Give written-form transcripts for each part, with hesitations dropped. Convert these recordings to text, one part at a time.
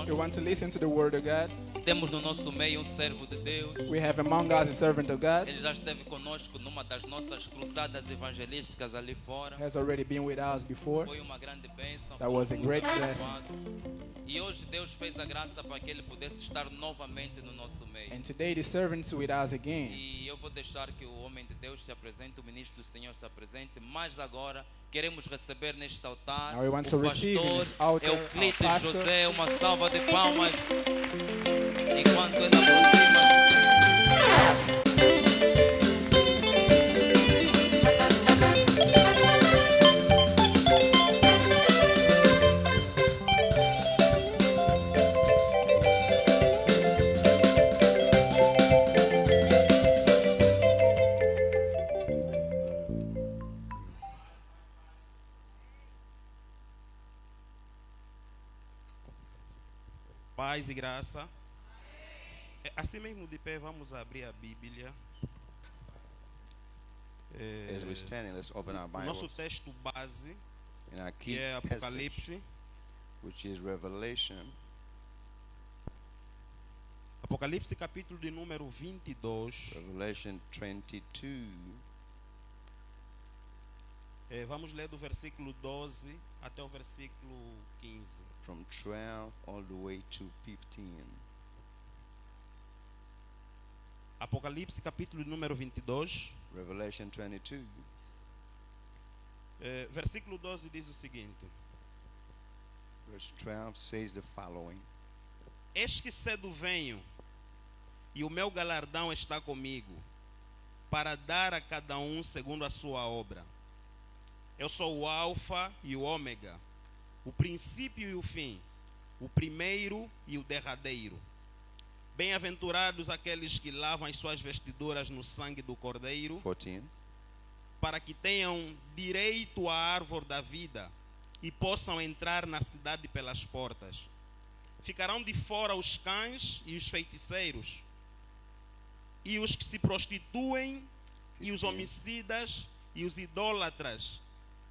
Senhor. We want to listen to the word of God. Temos no nosso meio servo de Deus. We have among us a servant of God. Ele já esteve conosco numa das nossas cruzadas evangelísticas ali fora. Has already been with us before. Foi uma grande bênção. That was a fomos great muito blessing. abençoados. E hoje Deus fez a graça para que ele pudesse estar novamente no nosso meio. And today the servant's with us again. E eu vou deixar que o homem de Deus se apresente, o ministro do Senhor se apresente, mas agora queremos receber neste altar Now we want o to receive in pastor this altar Euclides our pastor. José. Uma salva de palmas enquanto ele aproxima. Paz e graça. Assim mesmo de pé, vamos abrir a Bíblia. As we're standing, let's open our O nosso Bibles texto base, in our que key é passage, Apocalipse. which is Revelation. Apocalipse capítulo de número 22. Revelation 22. Vamos ler do versículo 12 até o versículo 15. From 12 all the way to 15. Apocalipse capítulo de número 22. Revelation 22. Versículo 12 diz o seguinte: Verse 12 says the following. Eis que cedo venho, e o meu galardão está comigo, para dar a cada um segundo a sua obra. Eu sou o Alfa e o Ômega, o princípio e o fim, o primeiro e o derradeiro. Bem-aventurados aqueles que lavam as suas vestiduras no sangue do Cordeiro, 14. para que tenham direito à árvore da vida e possam entrar na cidade pelas portas. Ficarão de fora os cães e os feiticeiros, e os que se prostituem, e os homicidas, e os idólatras,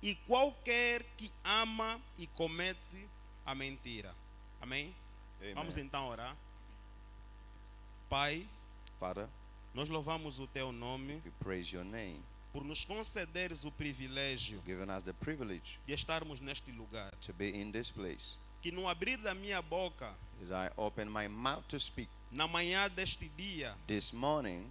e qualquer que ama e comete a mentira. Amém? Amen. Vamos então orar. Pai, Father, nós louvamos o Teu nome we praise your name. por nos concederes o privilégio You've given us the privilege de estarmos neste lugar. to be in this place. Que no abrir da minha boca, As I open my mouth to speak na manhã deste dia, this morning,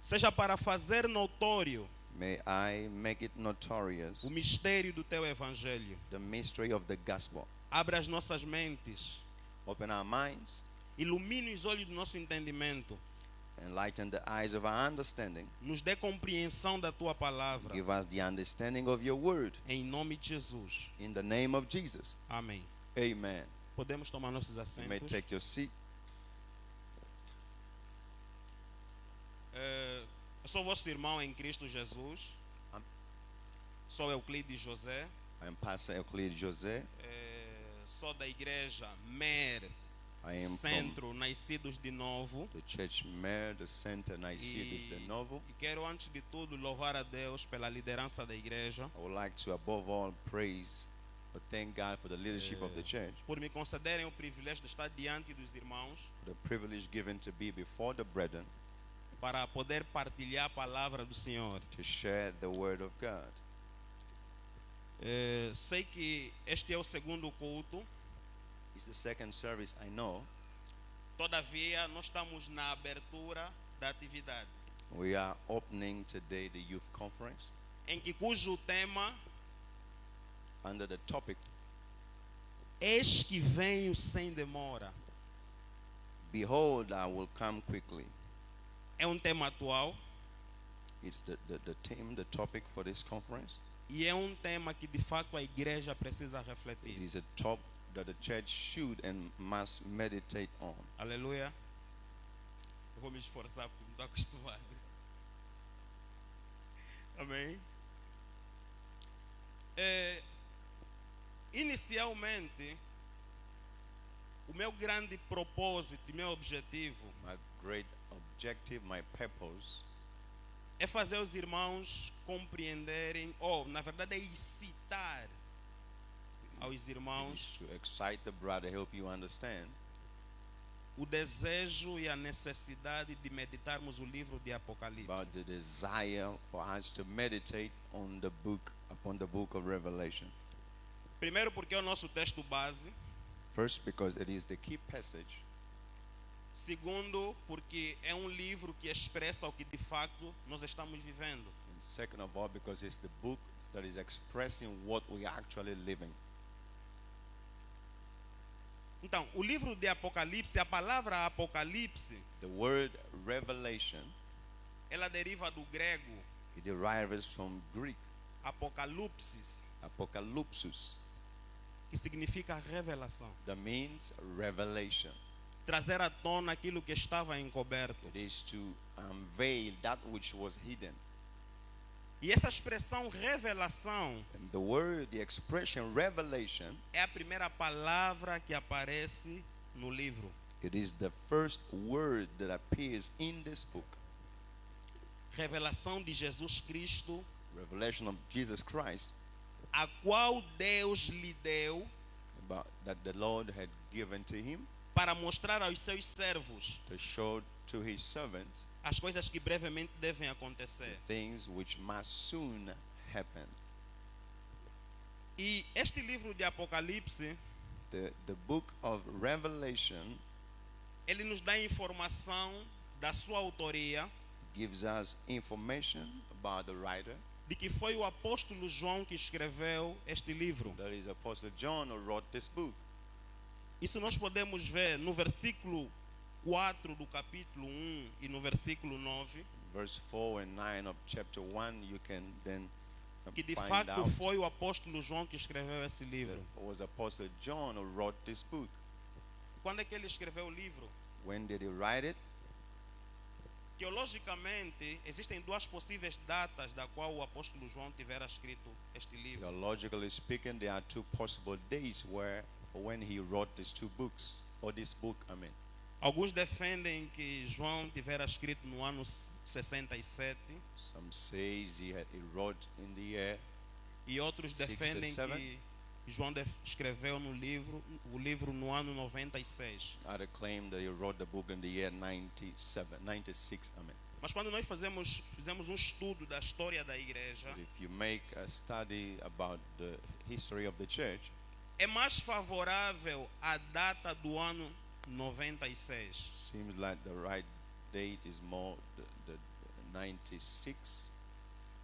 seja para fazer notório may I make it notorious o mistério do Teu Evangelho. the mystery of the gospel. Abra as nossas mentes, Open our minds, ilumine os olhos do nosso entendimento, enlighten the eyes of our understanding. nos dê compreensão da Tua palavra. Give us the understanding of your word. Em nome de Jesus. In the name of Jesus. Amém. Amen. Podemos tomar nossos You may assentos. take your seat. Eu sou vosso irmão em Cristo Jesus. Am- Sou Euclides José. I am Pastor Euclid Jose. Sou da igreja Mer I am from Centro Nascidos de Novo. the church Mer, the center Nicetas de Novo. E quero antes de tudo louvar a Deus pela liderança da igreja, I would like to above all praise or thank God for the leadership of the church, por me concederem o privilégio de estar diante dos irmãos for the privilege given to be before the brethren para poder partilhar a palavra do Senhor. to share the word of God. Sei que este é o segundo culto, It's the second service, I know. todavia nós estamos na abertura da atividade, We are opening today the youth conference em que cujo tema under the topic, Eis que venho sem demora. Behold, I will come quickly. É um tema atual It's the theme, the topic for this conference. e é um tema que de fato a igreja precisa It refletir. is a topic that the church should and must meditate on. Aleluia. Eu vou me esforçar porque não estou acostumado. Amém. Inicialmente, o meu grande propósito e meu objetivo My great objective, my purpose, é fazer os irmãos compreenderem, ou na verdade é excitar aos is irmãos to excite the brother, help you understand o desejo e a necessidade de meditarmos o livro de Apocalipse. about the desire for us to meditate on the book, upon the book of Revelation. Primeiro, porque é o nosso texto base. First, because it is the key passage. Segundo, porque é um livro que expressa o que de fato nós estamos vivendo. And second of all, because it's the book that is expressing what we are actually living. Então, o livro de Apocalipse, a palavra Apocalipse, The word revelation, ela deriva do grego it derives from Greek, apocalypsis, apocalypsus, que significa revelação. that means revelation. Trazer à tona aquilo que estava encoberto. It is to unveil that which was hidden. E essa expressão revelação And the word, the expression revelation, é a primeira palavra que aparece no livro. it is the first word that appears in this book. Revelação de Jesus Cristo, Revelation of Jesus Christ, a qual Deus lhe deu about that the Lord had given to him para mostrar aos seus servos to show to his servants as coisas que brevemente devem the acontecer. things which must soon happen. E este livro de Apocalipse, The book of Revelation ele nos dá informação da sua autoria, gives us information about the writer. de que foi o apóstolo João que escreveu este livro. That is Apostle John who wrote this book. Isso nós podemos ver no versículo 4 do capítulo 1 e no versículo 9, Verse 4 and 9 of chapter 1, you can then que de find fato out foi o apóstolo João que escreveu esse that livro. it was Apostle John who wrote this book. Quando é que ele escreveu o livro? When did he write it? Teologicamente, existem duas possíveis datas da qual o apóstolo João tivera escrito este livro. Theologically speaking, there are two possible dates when he wrote these two books, or this book, I mean. Alguns defendem que João tivera escrito no ano 67 Some says he wrote in the year, e outros defendem 67. que João escreveu o livro no ano 96. other claim that he wrote the book in the year 96, I mean. Mas quando nós fizemos um estudo da história da igreja, But if you make a study about the history of the church, é mais favorável a data do ano 96. seems like the right date is more the 96.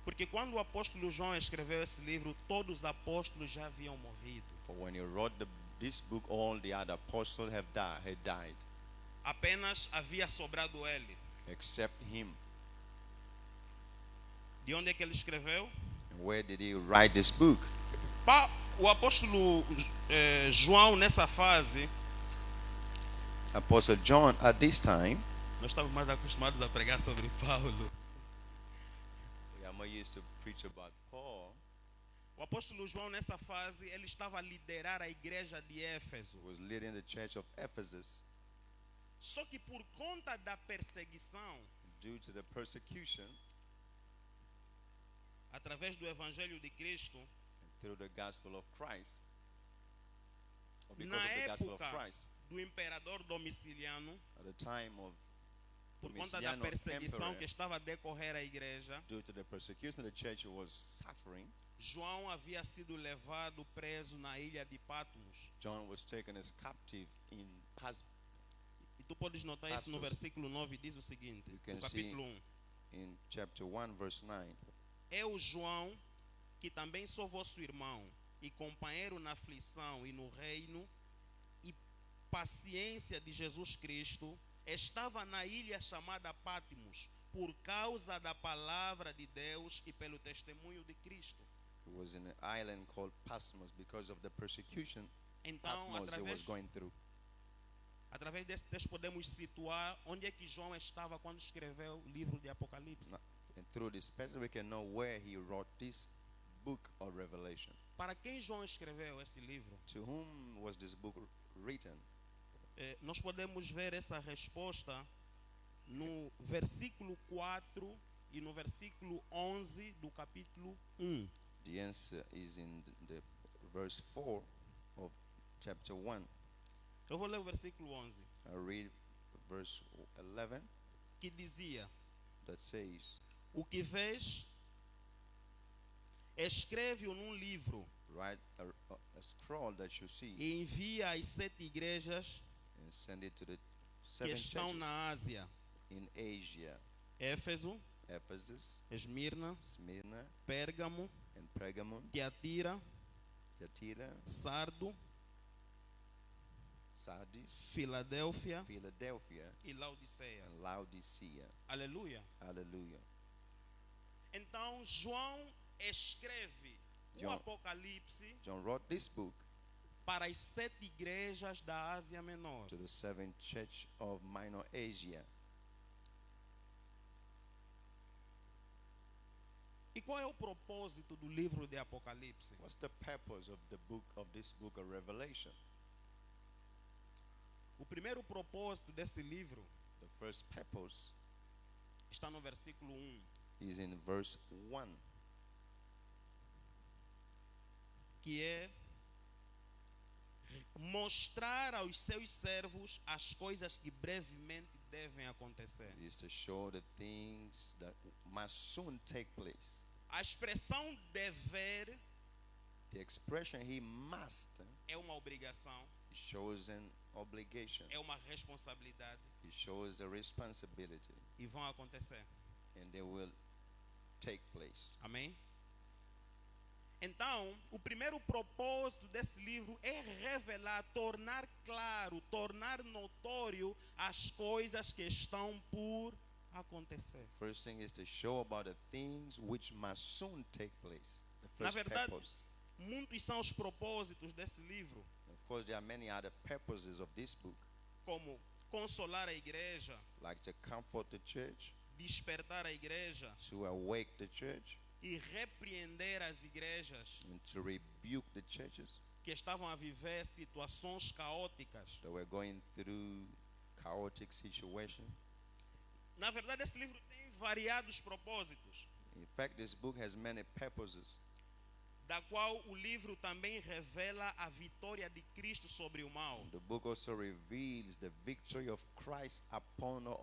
Porque quando o apóstolo João escreveu esse livro, todos os apóstolos já haviam morrido. For when he wrote this book, all the other apostles had died, Apenas havia sobrado ele. except him. De onde é que ele escreveu? And where did he write this book? O apóstolo João, nessa fase, Apostle John, at this time, nós estamos mais acostumados a pregar sobre Paulo. we are more used to preach about Paul. O apóstolo João, nessa fase, ele estava a liderar a igreja de Éfeso. Who was leading the church of Ephesus. Só que por conta da perseguição, Due to the persecution, através do evangelho de Cristo, and through the gospel of Christ, or because na of the gospel of época Christ, do imperador Domiciliano, at the time of por conta da Domiciano perseguição Emperor, que estava a decorrer à igreja, due to the persecution the church was suffering, João havia sido levado preso na ilha de Patmos. John was taken as captive in E tu podes notar isso no Patmos. versículo 9, diz o seguinte, You can no capítulo 1. in chapter 1, verse 9. Eu, João, que também sou vosso irmão e companheiro na aflição e no reino e paciência de Jesus Cristo, estava na ilha chamada Patmos por causa da palavra de Deus e pelo testemunho de Cristo. He was in an island called Patmos because of the persecution Então, Patmos he was going through. através desse texto podemos situar onde é que João estava quando escreveu o livro de Apocalipse. And through this passage we can know where he wrote this book of Revelation. Para quem João escreveu esse livro? To whom was this book written? Nós podemos ver essa resposta no versículo 4 e no versículo 11 do capítulo 1. The answer is in the verse 4 of chapter 1. Eu vou ler o versículo 11, I read verse 11 que dizia: that says, o que vês, escreve-o num livro write a scroll that you see e envia às 7 igrejas and send it to the que 7 estão churches na Ásia: in Asia, Éfeso, Ephesus, Esmirna, Smyrna, Pérgamo, and Pergamum, Tiatira, Thyatira, Sardo, Sardis, Filadélfia Philadelphia, e Laodiceia. and Laodicea. Aleluia. Hallelujah. Então João escreve o João- Apocalipse John wrote this book para as 7 igrejas da Ásia Menor. to the 7th church of Minor Asia. E qual é o propósito do livro de Apocalipse? What's the purpose of this book of Revelation? O primeiro propósito desse livro The first purpose está no versículo 1, is in verse 1, que é mostrar aos seus servos as coisas que brevemente devem acontecer. It is to show the things that must soon take place. A expressão dever The expression he must, é uma obrigação, it shows an obligation. é uma responsabilidade It shows a responsibility, e vão acontecer. and they will take place. Amém? Então, o primeiro propósito desse livro é revelar, tornar claro, tornar notório as coisas que estão por acontecer. First thing is to show about the things which must soon take place. The Na first verdade, purpose. muitos são os propósitos desse livro, Of course, there are many other purposes of this book, como consolar a igreja, like to comfort the church, despertar a igreja to awake the church, e repreender as igrejas and to rebuke the churches que estavam a viver situações caóticas. that were going through chaotic situation. Na verdade, esse livro tem variados propósitos, In fact, this book has many purposes, da qual o livro também revela a vitória de Cristo sobre o mal. the book also reveals the victory of Christ upon or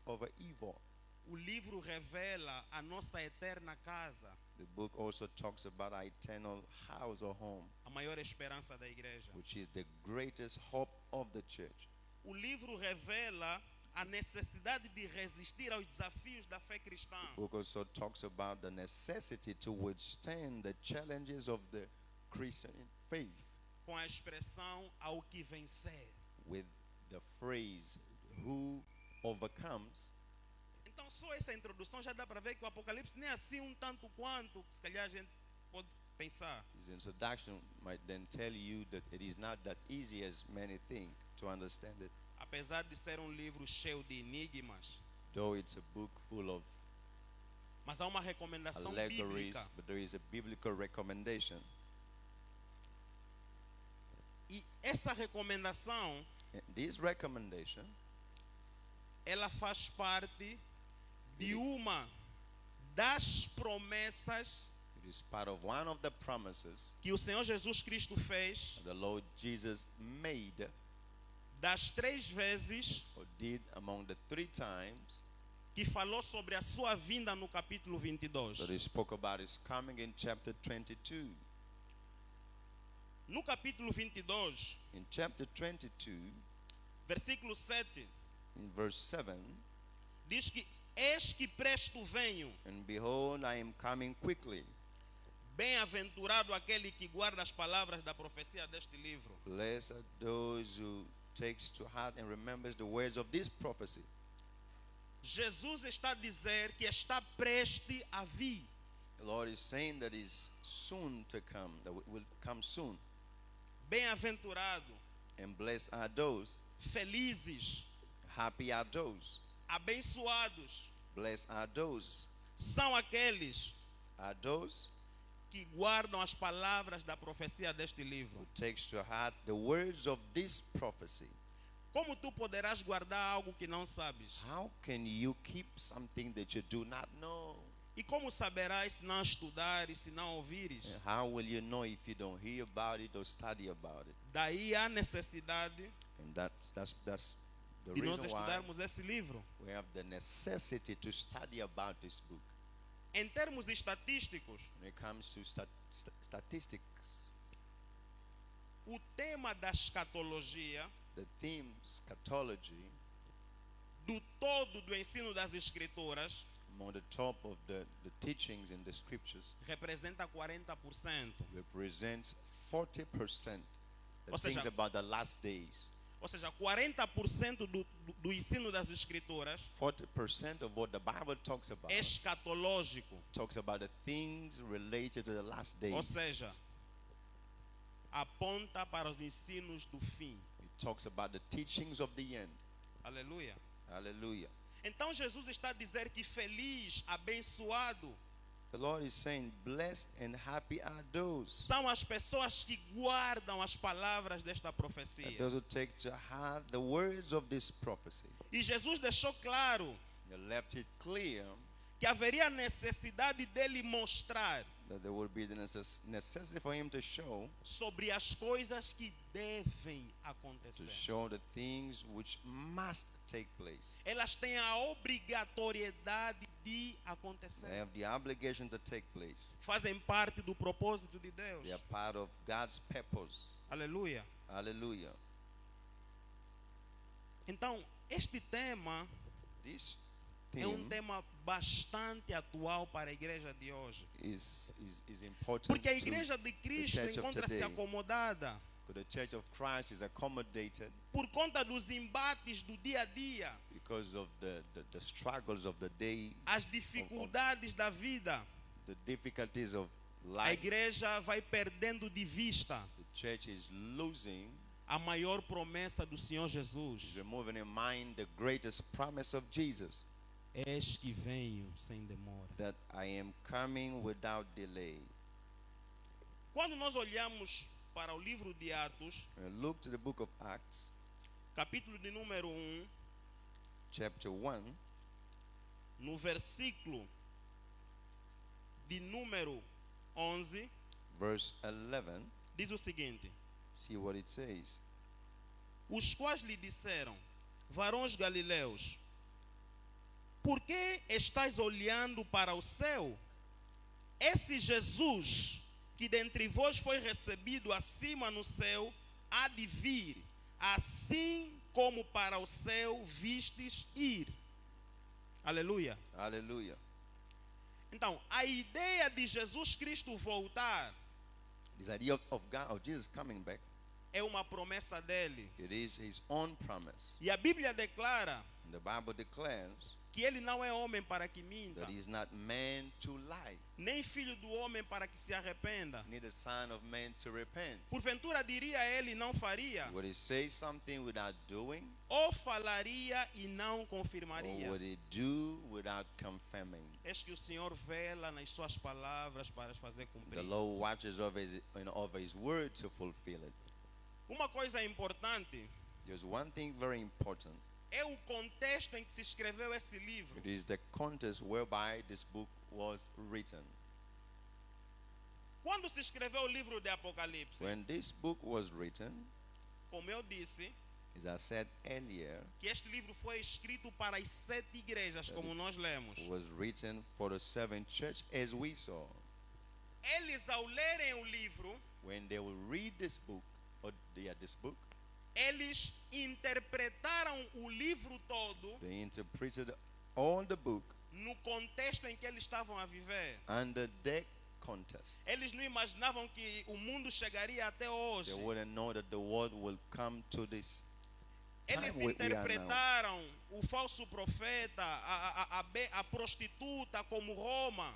over evil. O livro revela a nossa eterna casa, The book also talks about our eternal house or home, a maior esperança da igreja. which is the greatest hope of the church. O livro revela a necessidade de resistir aos desafios da fé cristã. The book also talks about the necessity to withstand the challenges of the Christian faith Com a expressão ao que vencer. with the phrase, who overcomes. Então, só essa introdução já dá para ver que o Apocalipse nem é assim um tanto quanto, que se calhar a gente pode pensar. His introduction might then tell you that it is not that easy as many think to understand it, Apesar de ser um livro cheio de enigmas, though it's a book full of mas há uma recomendação allegories, bíblica. but there is a biblical recommendation. E essa recomendação, And this recommendation, ela faz parte de uma das promessas it is part of one of the promises que o Senhor Jesus Cristo fez the Lord Jesus made das 3 vezes or did among the 3 times que falou sobre a sua vinda no capítulo 22. that he spoke about his coming in chapter 22. No capítulo 22, In chapter 22, versículo 7, in verse 7, diz que eis que presto venho, and behold, I am coming quickly. bem-aventurado aquele que guarda as palavras da profecia deste livro. Blessed are those who takes to heart and remembers the words of this prophecy. Jesus está a dizer que está preste a vir. The Lord is saying that is soon to come, that will come soon. Bem-aventurado, And blessed are those, felizes, happy are those, abençoados blessed are those, são aqueles are those que guardam as palavras da profecia deste livro. who takes to heart the words of this prophecy. Como tu poderás guardar algo que não sabes? How can you keep something that you do not know? E como saberás se não estudares, se não ouvires? And how will you know if you don't hear about it or study about it? Daí há necessidade And that's the de nós reason why estudarmos esse livro. we have the necessity to study about this book. Em termos estatísticos, When it comes to statistics, o tema da escatologia, the theme eschatology, do todo do ensino das escrituras, among the top of the teachings in the scriptures, representa 40%. represents 40%. The Ou seja, things about the last days. Ou seja, 40% do ensino das escrituras 40% of what the Bible talks about é escatológico. talks about the things related to the last days. Ou seja, aponta para os ensinos do fim. It talks about the teachings of the end. Aleluia. Hallelujah. Então Jesus está a dizer que feliz, abençoado, The Lord is saying, blessed and happy are those, são as pessoas que guardam as palavras desta profecia. those who take to heart the words of this prophecy. E Jesus deixou claro He left it clear que haveria necessidade dele mostrar that there would be the necessity for him to show sobre as coisas que devem to acontecer. show the things which must take place. Elas têm a obrigatoriedade de acontecer. They have the obligation to take place. Fazem parte do propósito de Deus. They are part of God's purpose. Aleluia. Hallelujah. Então, este tema This é theme tema bastante atual para a igreja de hoje. is important Porque a to igreja de Cristo church of encontra-se today. acomodada the Church of Christ is accommodated por conta dos embates do dia a dia, because of the struggles of the day, as dificuldades da vida. the difficulties of A life. igreja vai perdendo de vista The church is losing, a maior promessa do Senhor Jesus. is removing in mind the greatest promise of Jesus, Eis que venho sem demora. that I am coming without delay. Quando nós olhamos para o livro de Atos, Look to the book of Acts, capítulo de número 1, chapter 1, no versículo de número 11, verse 11. diz o seguinte: See what it says. os quais lhe disseram, varões galileus, por que estáis olhando para o céu? Esse Jesus que dentre vós foi recebido acima no céu, há de vir, assim como para o céu vistes ir. Aleluia. Hallelujah. Então, a ideia de Jesus Cristo voltar This idea of God, of Jesus coming back, é uma promessa dele. it is his own promise. E a Bíblia declara And the Bible declares que ele não é homem para que minta, that he is not man to lie, nem filho do homem para que se arrependa. neither son of man to repent. Porventura diria ele não faria, Would he say something without doing, ou falaria e não or confirmaria. would he do without confirming? Eis que o Senhor vela nas suas palavras para as fazer The cumprir. Lord watches over his word to fulfill it. Uma coisa importante There's one thing very important. é o contexto em que se escreveu esse livro. It is the context whereby this book was written. Quando se escreveu o livro de Apocalipse, When this book was written, como eu disse, as I said earlier, que este livro foi escrito para as 7 igrejas, como nós lemos. was written for the 7th church, as we saw. Eles, ao lerem o livro, When they will read this book, or this book, eles interpretaram o livro todo they interpreted all the book no contexto em que eles estavam a viver. under their context. Eles não imaginavam que o mundo chegaria até hoje. They wouldn't know that the world will come to this Eles time we are now. interpretaram o falso profeta, a prostituta como Roma.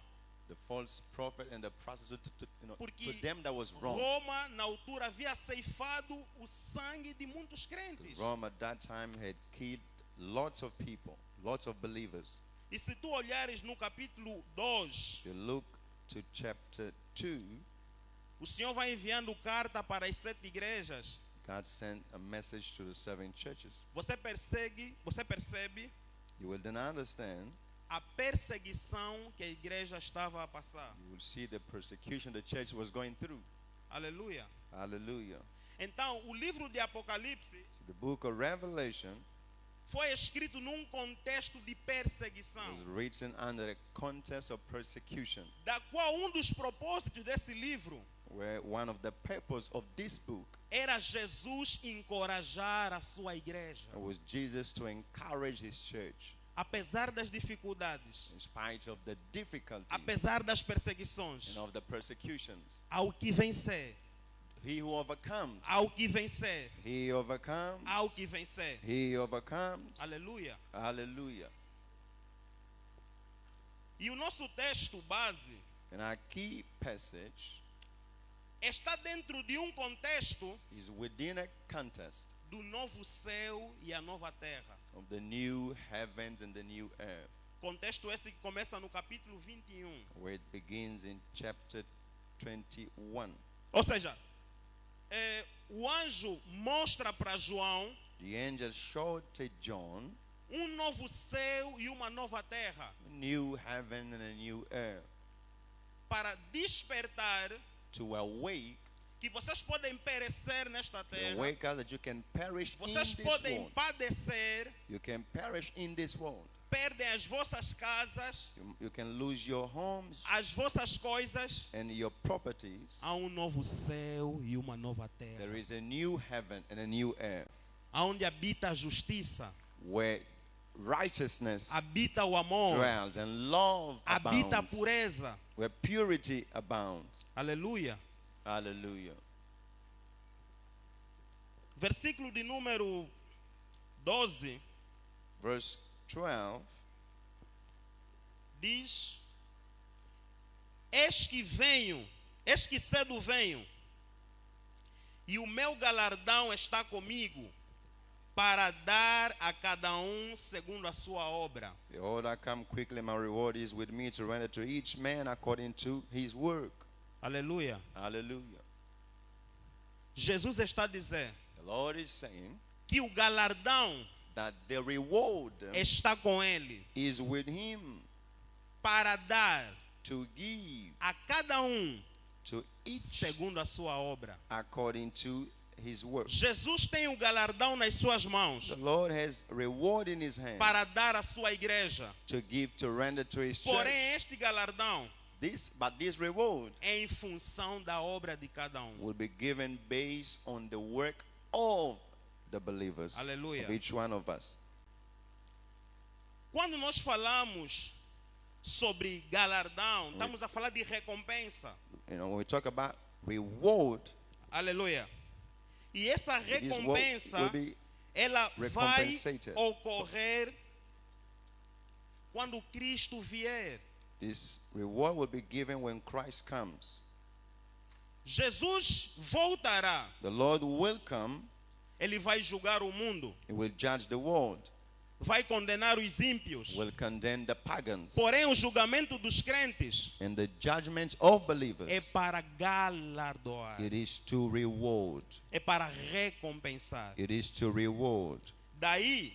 The false prophet and the prostitute, to Porque them that was wrong. Roma, na altura, havia ceifado o sangue de muitos crentes. Rome at that time had killed lots of people, lots of believers. E se tu olhares no capítulo 2, If you look to chapter 2, o Senhor vai enviando carta para as 7 igrejas. God sent a message to the 7 churches. Você percebe You will then understand a perseguição que a igreja estava a passar. You will see the persecution the church was going through. Aleluia. Hallelujah. Então, o livro de Apocalipse So the book of Revelation foi escrito num contexto de perseguição, was written under a context of persecution, da qual dos propósitos desse livro where one of the purpose of this book era Jesus encorajar a sua igreja. was Jesus to encourage his church Apesar das dificuldades, in spite of the difficulties apesar das perseguições, and of the persecutions. ao que vencer, He who overcomes, ao que vencer, he overcomes, ao que vencer. he overcomes. Aleluia. Hallelujah. E o nosso texto base And our key passage está dentro de contexto is within a context do novo céu e a nova terra. of the new heavens and the new earth, Contexto esse que começa no capítulo 21. where it begins in chapter 21. Ou seja, o anjo mostra para João The angel showed to John novo céu e uma nova terra, a new heaven and a new earth, para despertar to awake, que vocês podem perecer nesta to terra, awake us that you can perish in vocês this podem world. padecer, You can perish in this world. perdem as vossas casas, You can lose your homes as vossas coisas. and your properties. Há novo céu e uma nova There terra, is a new heaven and a new earth aonde habita a justiça, where righteousness habita o amor, dwells and love habita a abounds, pureza. where purity abounds. Aleluia. Hallelujah. Versículo de número 12 Verse 12 diz: Eis que venho, eis que cedo venho, e o meu galardão está comigo, para dar a cada segundo a sua obra. Behold, I come quickly, my reward is with me to render to each man according to his work. Aleluia. Hallelujah. Jesus está a dizer The Lord is saying que o galardão that the reward está com ele, is with him para dar to give a cada to each segundo a sua obra. according to his work. Jesus tem o galardão nas suas mãos The Lord has reward in his hands para dar à sua igreja. to give, to render to his church. Porém, este galardão But this reward é em função da obra de cada will be given based on the work of the believers, Hallelujah. of each one of us. Quando nós falamos sobre galardão, estamos a falar de recompensa. You know, when we talk about reward, Aleluia. E essa it is what recompensa, will be ela vai recompensated. ocorrer quando Cristo vier. This reward will be given when Christ comes. Jesus voltará. The Lord will come, Ele vai julgar o mundo. he will judge the world, Vai condenar os ímpios. will condemn the pagans. Porém, o julgamento dos crentes And the judgments of é believers, para galardoar. it is to reward. É para recompensar. It is to reward. Daí,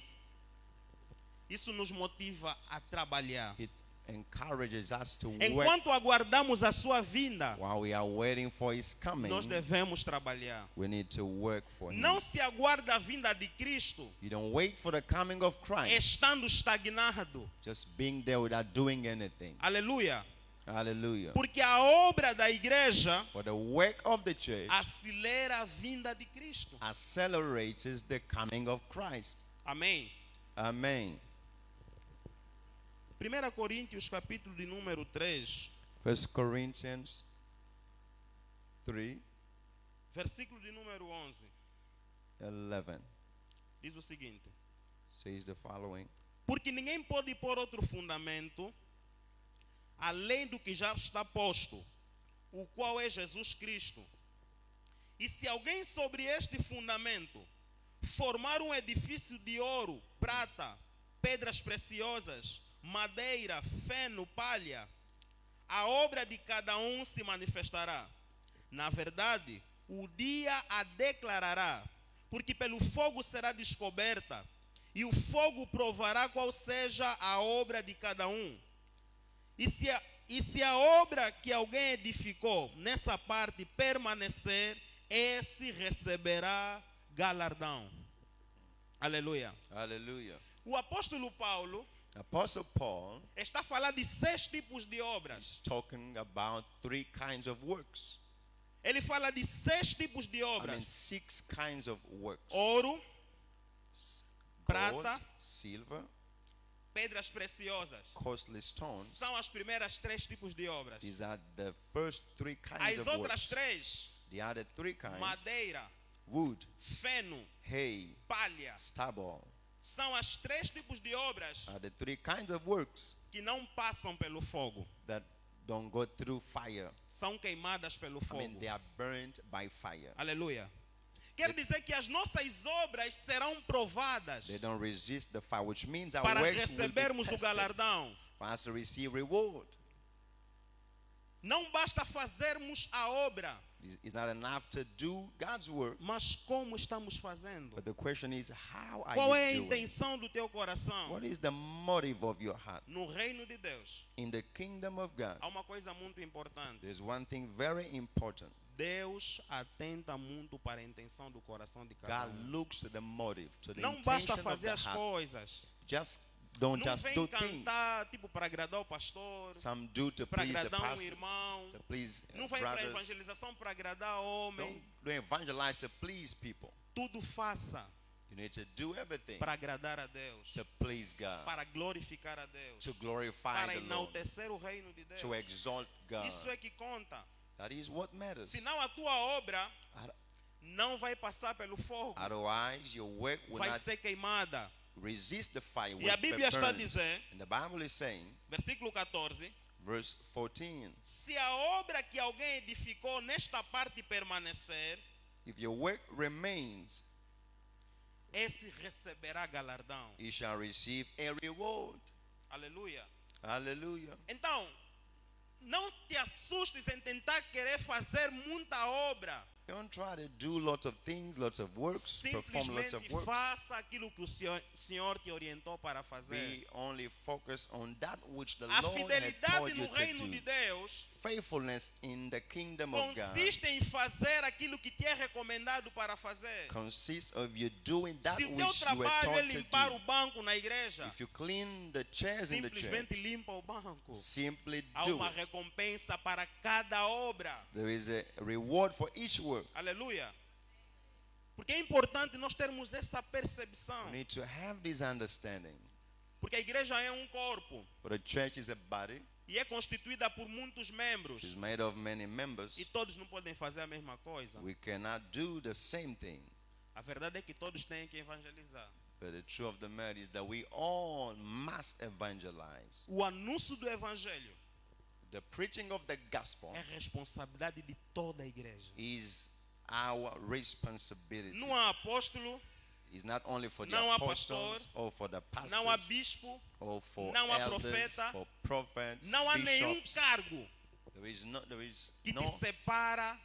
isso nos motiva a trabalhar. It encourages us to work. Enquanto aguardamos a sua vinda, While we are waiting for his coming, nós devemos trabalhar. we need to work for him. Não se aguarda a vinda de Cristo You don't wait for the coming of Christ, estando estagnado. just being there without doing anything. Aleluia. Hallelujah. Porque a obra da igreja For the work of the church acelera a vinda de Cristo. accelerates the coming of Christ. Amém. Amen. 1 Coríntios capítulo de número 3, 1 Corinthians 3, versículo de número 11, 11 diz o seguinte: says the following. Porque ninguém pode pôr outro fundamento além do que já está posto, o qual é Jesus Cristo. E se alguém sobre este fundamento formar um edifício de ouro, prata, pedras preciosas, madeira, feno, palha, a obra de cada se manifestará. Na verdade, o dia a declarará, porque pelo fogo será descoberta, e o fogo provará qual seja a obra de cada um. E se a obra que alguém edificou nessa parte permanecer, esse receberá galardão. Aleluia. Hallelujah. O apóstolo Paulo Apostle Paul está falando de 6 tipos de obras. is talking about 3 kinds of works. Ele fala de 6 tipos de I mean, obras: 6 kinds of works. ouro, Gold, prata, silver, pedras preciosas. costly stones. São as primeiras 3 tipos de obras. These are the first 3 kinds As of outras works. 3, The other 3 kinds, madeira, wood, feno, hay, palha, stubble, são as 3 tipos de obras are the 3 kinds of works que não passam pelo fogo. that don't go through fire. São queimadas pelo I mean, fogo. they are burnt by fire. Aleluia. Quer dizer que as nossas obras serão provadas They don't resist the fire, which means our para works will be recebermos o tested galardão. for us to receive reward. Não basta fazermos a obra, It's not enough to do God's work, mas como estamos fazendo? but the question is, how are Qual é a you doing? intenção do teu coração? What is the motive of your heart? No reino de Deus, In the kingdom of God, há uma coisa muito importante. there's one thing very important. Deus atenta muito para a intenção do coração de cada God um. looks to the motive, to the Não basta intention of fazer the as heart. coisas. Just don't Não just vem do things. cantar tipo para agradar o pastor, Some do to para please the agradar um pastor, irmão. to please Não vem para a brothers. evangelização para agradar homem. Don't evangelize to please people. Tudo faça You need to do everything para agradar a Deus, to please God, para glorificar a Deus, to glorify para the Lord, enaltecer o reino de Deus. to exalt God. Isso é que conta. That is what matters. Senão a tua obra Other- não vai passar pelo fogo, Otherwise, your work will vai not ser queimada. resist the fire. E will a be Bíblia está a burned. dizer, And the Bible is saying, versículo 14, verse 14, se a obra que alguém edificou nesta parte permanecer, if your work remains, esse receberá galardão. you shall receive a reward. Aleluia. Hallelujah. Então, não te assustes em tentar querer fazer muita obra. Don't try to do lots of things, lots of works, perform lots of Simplesmente works. faça aquilo que o Senhor te orientou para fazer. Be only focused on that which the A Lord had fidelidade told you no to reino do. de Deus Faithfulness in the kingdom of God consiste em fazer aquilo que te é recomendado para fazer. consists of you doing that Se o teu which you were trabalho é taught to limpar o do. banco na igreja, If you clean the chairs in the church, simplesmente limpa o banco. simply Há do uma it. recompensa para cada obra. There is a reward for each work. Aleluia. Porque é importante nós termos essa percepção. We need to have this understanding. Porque a igreja é um corpo For the church is a body, e é constituída por muitos membros. it's made of many members. E todos não podem fazer a mesma coisa. We cannot do the same thing. A verdade é que todos têm que evangelizar. But the truth of the matter is that we all must evangelize. O anúncio do evangelho The preaching of the gospel é responsabilidade de toda a igreja. is our responsibility. Não há apóstolo, It's not only for the não há apostles pastor, or for the não há pastors bispo, or for não há elders, profeta, for prophets, não há nenhum bishops. cargo There is que te no separa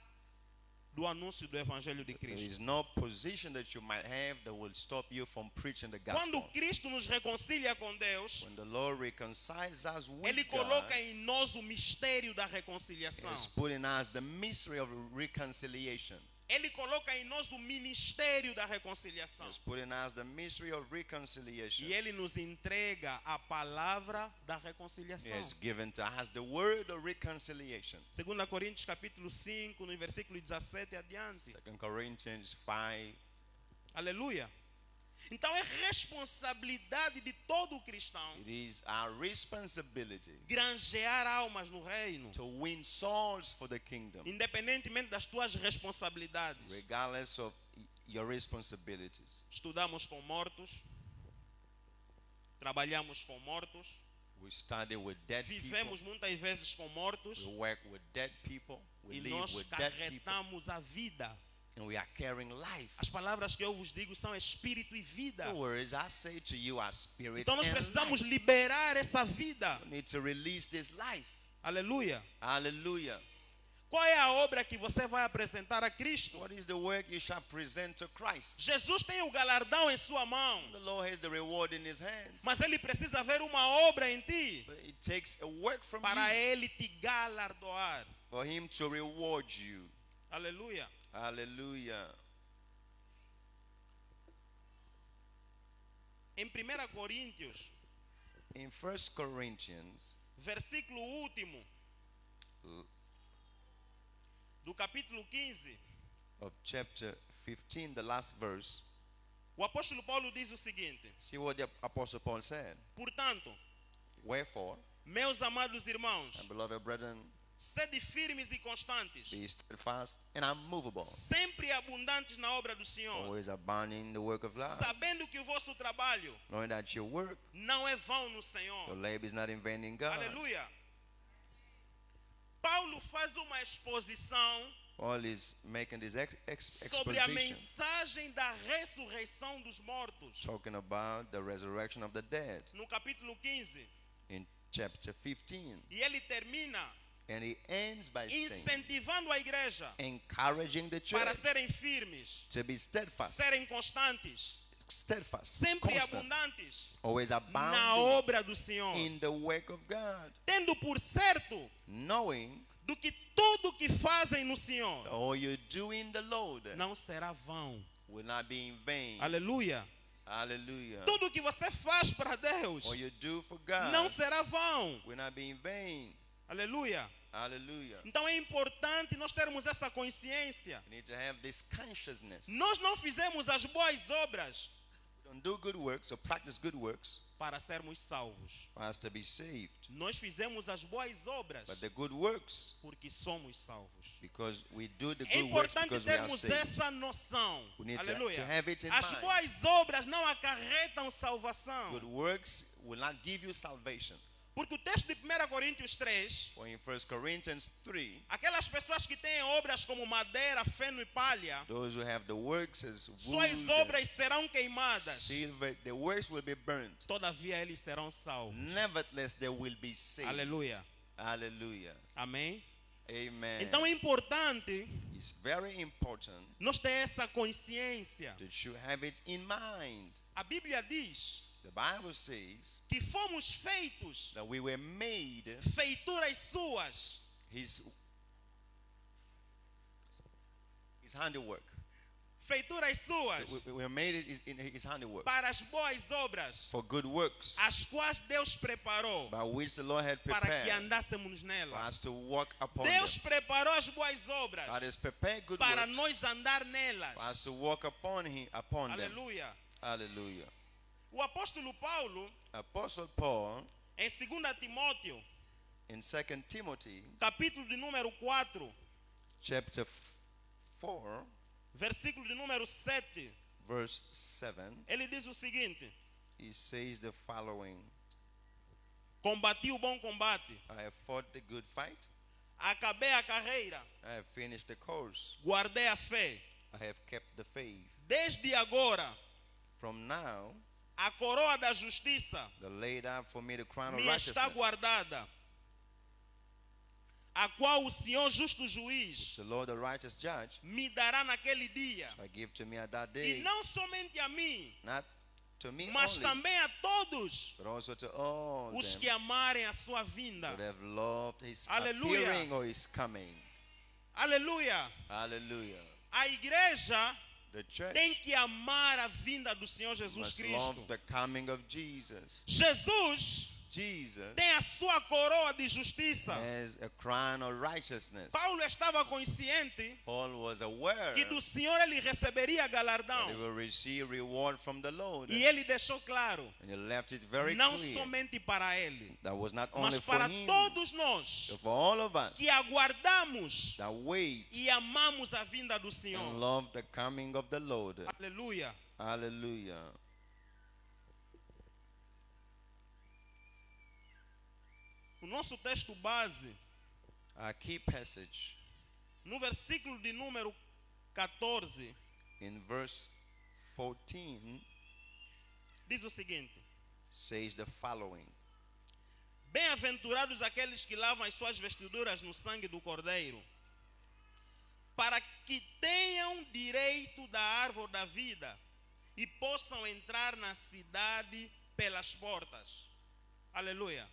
do anúncio do evangelho de There Cristo. is no position that you might have that will stop you from preaching the Quando gospel. Cristo nos reconcilia com Deus, When the Lord reconciles us with Ele God, coloca em nós o mistério da reconciliação. He's putting in us the mystery of reconciliation. Ele coloca em nós o ministério da reconciliação. He's putting in us the mystery of reconciliation. E Ele nos entrega a palavra da He reconciliação. has given to us the word of reconciliation. 2 Coríntios capítulo 5, no versículo 17 adiante. 2 Corinthians 5. Aleluia. Então é responsabilidade de todo cristão It is our responsibility granjear almas no reino, to win souls for the kingdom, independentemente das tuas responsabilidades. regardless of your responsibilities. Estudamos com mortos, trabalhamos com mortos, We study with dead vivemos people. muitas vezes com mortos We work with dead people. We e live nós with dead people. carretamos a vida. And we are carrying life. As palavras que eu vos digo são espírito e vida. The words I say to you are spirit Então nós and precisamos life. liberar essa vida. We need to release this life. Aleluia. Hallelujah. Qual é a obra que você vai apresentar a Cristo? What is the work you shall present to Christ? Jesus tem o galardão em sua mão, The Lord has the reward in his hands. mas ele precisa ver uma obra em ti But it takes a work from para you ele te galardoar. for him to reward you. Aleluia. Hallelujah. Em 1 Coríntios, In 1 Corinthians, versículo último do capítulo 15, of chapter 15, the last verse, o apóstolo Paulo diz o seguinte: see what the Apostle Paul said. portanto, Wherefore, meus amados my irmãos, beloved brethren, sede firmes e constantes, be steadfast and unmovable, sempre abundantes na obra do Senhor, always abounding in the work of God, sabendo que o vosso trabalho knowing that your work, não é vão no your Senhor. labor is not in vain in God. Aleluia. Paulo faz uma exposição Paul is making this sobre a exposition, mensagem da ressurreição dos mortos. talking about the resurrection of the dead No capítulo 15. in chapter 15. E ele termina And he ends by saying, incentivando a igreja encouraging the para church serem firmes, to be steadfast, serem constantes, sempre constant, abundantes always na abounding obra do Senhor, in the work of God, tendo por certo knowing do que tudo que fazem no Senhor all you do in the Lord não será vão. will not be in vain. Aleluia. Hallelujah. Tudo que você faz para Deus All you do for God não será vão. will not be in vain. Aleluia. Hallelujah. Então é importante nós termos essa consciência. You need to have this consciousness. Nós não fizemos as boas obras We don't do good works or practice good works para sermos salvos. for us to be saved, Nós fizemos as boas obras but the good works porque somos salvos. because we do the É good works importante because we are termos saved. essa noção. We need to Aleluia. have it in As mind. boas obras não acarretam salvação. Good works will not give you salvation. Porque o texto de 1 Coríntios 3, For in 1 Corinthians 3, aquelas pessoas que têm obras como madeira, feno e palha, those who have the works as wood, suas obras serão queimadas. silver, the works will be burnt. Todavia eles serão salvos. Nevertheless, they will be saved. Aleluia. Hallelujah. Amém? Amen. Então é importante It's very important nós ter essa consciência. that you have it in mind. A Bíblia diz The Bible says que fomos feitos that we were made feituras suas, his handiwork. feituras suas We were made in his handiwork para as boas obras, for good works as quais Deus preparou by which the Lord had para que prepared andássemos for nela. us to walk upon Deus them. preparou as boas obras God has prepared good para works nós andar for us nelas. to walk upon them. Aleluia. Hallelujah. O apóstolo Paulo, Apostle Paul em 2 Timóteo, in 2 Timothy capítulo de número 4, chapter 4 versículo de número 7, verse 7, ele diz o seguinte: he says the following: combati o bom combate, I have fought the good fight, acabei a carreira, I have finished the course, guardei a fé. I have kept the faith. Desde agora, From now, a coroa da justiça the laid up for me the crown of me está righteousness, guardada, a qual o Senhor justo juiz the Lord the righteous judge me dará naquele dia, shall give to me at that e day, não somente a mim, not to me mas only, também a todos but also to all os them que amarem a sua vinda. that have loved his Hallelujah. appearing or his coming. Aleluia. Hallelujah. A igreja The church tem que amar a vinda do Senhor Jesus must Cristo. love the coming of Jesus. Jesus Jesus tem a sua coroa de justiça. has a crown of righteousness. Paulo estava consciente Paul was aware que do Senhor ele receberia that he galardão. will receive reward from the Lord. E ele deixou claro, And he left it very não clear somente para ele, that was not only mas for para him, todos nós but for all of us que aguardamos that wait e amamos a vinda do and Senhor. love the coming of the Lord. Aleluia. Hallelujah. O nosso texto base, Our key passage no versículo de número 14, in verse 14 diz o seguinte: says the following: bem-aventurados aqueles que lavam as suas vestiduras no sangue do Cordeiro, para que tenham direito da árvore da vida e possam entrar na cidade pelas portas. Aleluia.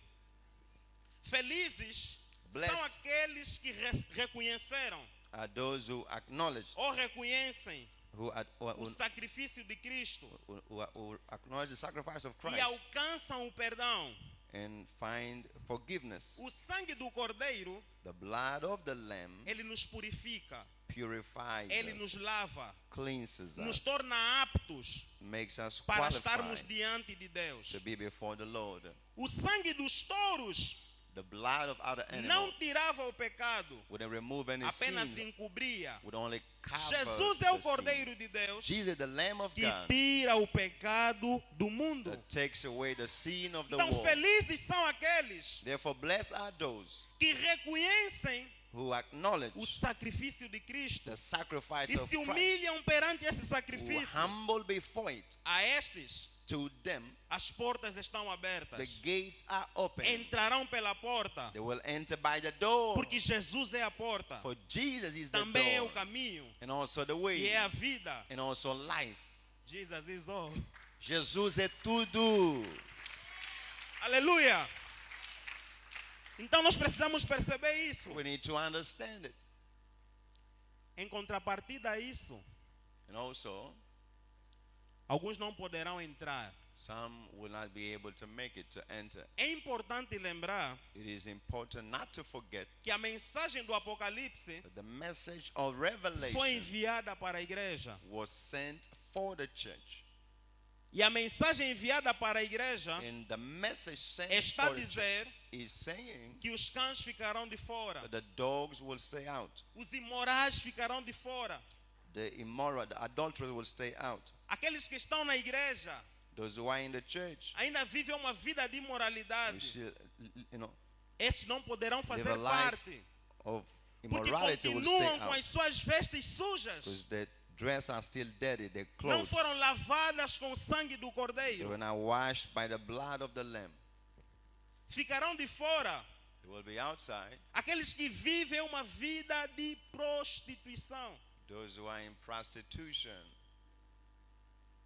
Felizes Blessed. são aqueles que reconheceram Are those who acknowledge, ou reconhecem who, o sacrifício de Cristo who acknowledge the sacrifice of e Christ alcançam o perdão. and find forgiveness. O sangue do Cordeiro, The blood of the Lamb ele nos purifica, purifies ele us, nos lava, cleanses nos us, torna aptos makes us para estarmos qualified diante de Deus. to be before the Lord. O sangue dos touros The blood of other não animals tirava o pecado, wouldn't remove any apenas sin, encobria. would only cover Jesus é o the sin. Cordeiro de Deus Jesus, the Lamb of que God, tira o pecado do mundo. that takes away the sin of the Então, world. felizes são aqueles Therefore, blessed are those que reconhecem who acknowledge o sacrifício de Cristo the sacrifice e of se Christ, humilham perante esse who sacrifício. humble before it. A estes, To them, as portas estão the abertas. gates are open. Entrarão pela porta, They will enter by the door. porque Jesus é a porta. For Jesus is the Também é o door, caminho and also the e way, é a vida. and also life. Jesus is all. Jesus é tudo. Aleluia. Então nós precisamos perceber isso. We need to understand it. Em contrapartida a isso, And also, alguns não poderão entrar. some will not be able to make it to enter. É importante lembrar It is important not to forget que a mensagem do Apocalipse that the message of foi Revelation enviada para a igreja. was sent for the church. E a mensagem enviada para a igreja And the message sent está a for the church dizer is saying que os cães ficarão de fora, that the dogs will stay out. os imorais ficarão de fora. The immoral, the adulterers will stay out. Aqueles que estão na igreja Those who are in the church, ainda vivem uma vida de we imoralidade. still, Esses não poderão live fazer a life parte, of porque immorality will continuam stay com as out. suas vestes sujas. Because their dress are still dirty, their Não clothes. foram lavadas com o sangue do They Cordeiro. were not washed by the blood of the Lamb. Ficarão de fora They will be outside. aqueles que vivem uma vida de prostituição. Those who are in prostitution.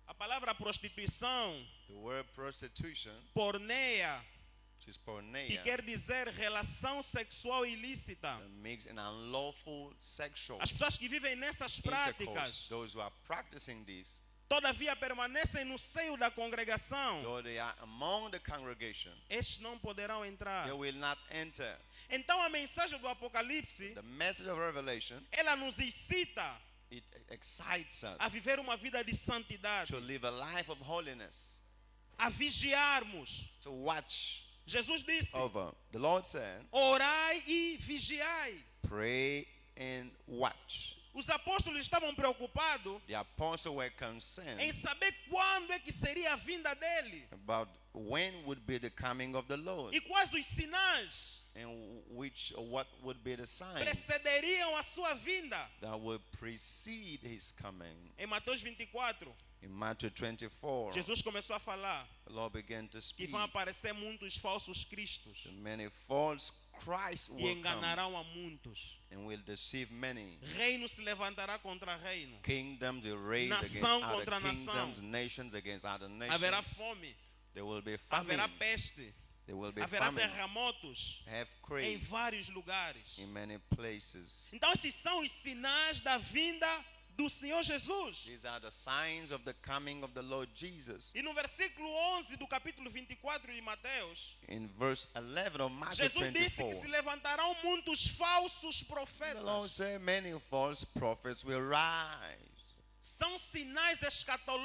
A palavra prostituição, The word prostitution, porneia, which is que porneia, quer dizer relação sexual ilícita. that makes an unlawful sexual As pessoas que vivem nessas intercourse. práticas, Those who are practicing this, todavia permanecem no seio da congregação. though they are among the congregation, Estes não poderão entrar. they will not enter. Então a mensagem do Apocalipse, The message of Revelation, ela nos incita it excites a us viver uma vida de santidade, to live a life of holiness, a vigiarmos. to watch Jesus disse: over. The Lord said, orai e vigiai. pray and watch. Os apóstolos estavam preocupados The apostles were em concerned saber quando é que seria a vinda dele about when would be the coming of the Lord, e quais os sinais and what would be the signs precederiam a sua vinda. that would precede his coming. Em Mateus 24, In Matthew 24, Jesus começou a falar the Lord began to que speak. vão aparecer muitos falsos cristos Many false Christ e will come enganarão a muitos. and will deceive many. Reino se levantará contra reino. Kingdoms will raise against Nação other contra nação. kingdoms, nations against other Haverá nations. fome, There will be famine. haverá peste, There will be haverá famine. terremotos Have em crave vários lugares. in many places. Então esses são os sinais da vinda do Senhor Jesus. These are the signs of the coming of the Lord Jesus. E no versículo 11 do capítulo 24 de Mateus, In verse 11 of Matthew Jesus disse que se 24, levantarão muitos falsos the Lord profetas. said, many false prophets will rise. São sinais